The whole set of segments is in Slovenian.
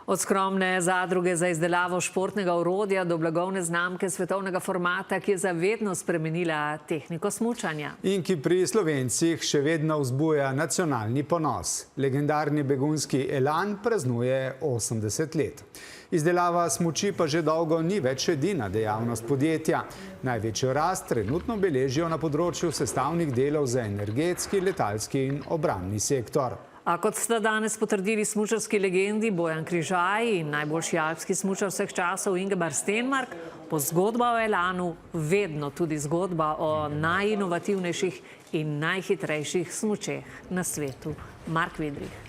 Od skromne zadruge za izdelavo športnega orodja do blagovne znamke svetovnega formata, ki je zavedno spremenila tehniko smučanja. In ki pri Slovencih še vedno vzbuja nacionalni ponos. Legendarni begunjski Elan praznuje 80 let. Izdelava smuči pa že dolgo ni več edina dejavnost podjetja. Največjo rast trenutno beležijo na področju sestavnih delov za energetski, letalski in obrambni sektor. A kot sta danes potrdili smučarski legendi Bojan Križaj in najboljši alpski smučar vseh časov Ingeborg Stenmark, bo zgodba o Elanu vedno tudi zgodba o najinovativnejših in najhitrejših smučeh na svetu. Mark Vidrich.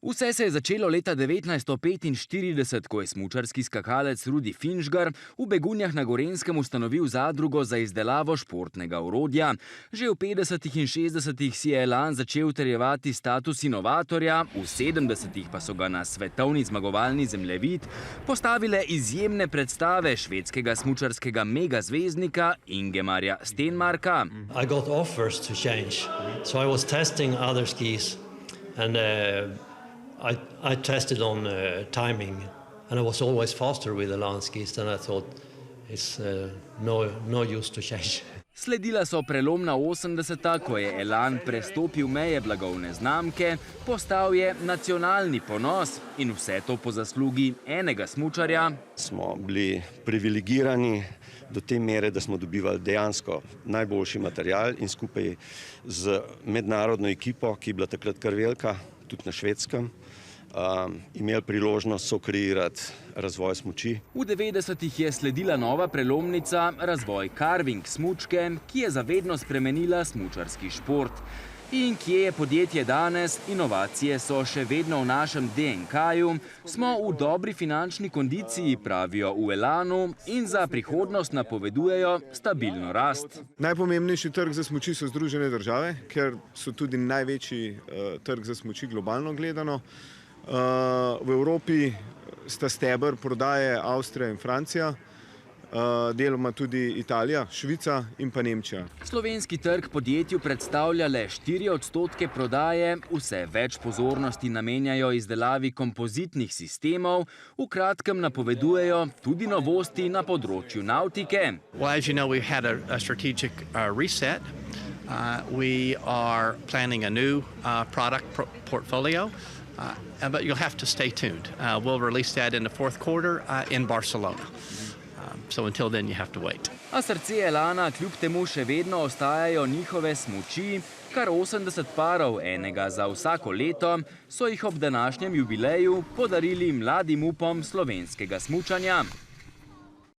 Vse se je začelo leta 1945, ko je smučarski skakalec Rudi Finžgar v Begunjah na Gorenjskem ustanovil zadrugo za izdelavo športnega orodja. Že v 50. in 60. si je Elan začel utrjevati status inovatorja, v 70. pa so ga na svetovni zmagovalni zemljevid postavile izjemne predstave švedskega smučarskega megazvezdnika Ingemarja Stenmarka. I got offers to change, so I was testing other skis and I tested on timing, and I was always faster with the Elan skis, and I thought it's no use to change. Sledila so prelomna 80-ta, ko je Elan prestopil meje blagovne znamke, postal je nacionalni ponos in vse to po zaslugi enega smučarja. Smo bili privilegirani do te mere, da smo dobivali dejansko najboljši material in skupaj z mednarodno ekipo, ki je bila takrat kar velika, tudi na Švedskem, imeli priložnost sokreirati razvoj smuči. V 90-ih je sledila nova prelomnica, razvoj carving smučke, ki je zavedno spremenila smučarski šport. In kje je podjetje danes? Inovacije so še vedno v našem DNK-ju, smo v dobri finančni kondiciji, pravijo v Elanu, in za prihodnost napovedujejo stabilno rast. Najpomembnejši trg za smuči so Združene države, ker so tudi največji trg za smuči globalno gledano. V Evropi sta steber prodaje Avstrija in Francija, deloma tudi Italija, Švica in pa Nemčija. Slovenski trg podjetju predstavlja le 4% prodaje, vse več pozornosti namenjajo izdelavi kompozitnih sistemov, v kratkem napovedujejo tudi novosti na področju navtike. Well, as you know, we've had a strategic reset. We are planning a new product portfolio. But you'll have to stay tuned. We'll release that in the fourth quarter in Barcelona. So until then you have to wait. A srce Elana kljub temu še vedno ostajajo njihove smuči, kar 80 parov, enega za vsako leto, so jih ob današnjem jubileju podarili mladim upom slovenskega smučanja.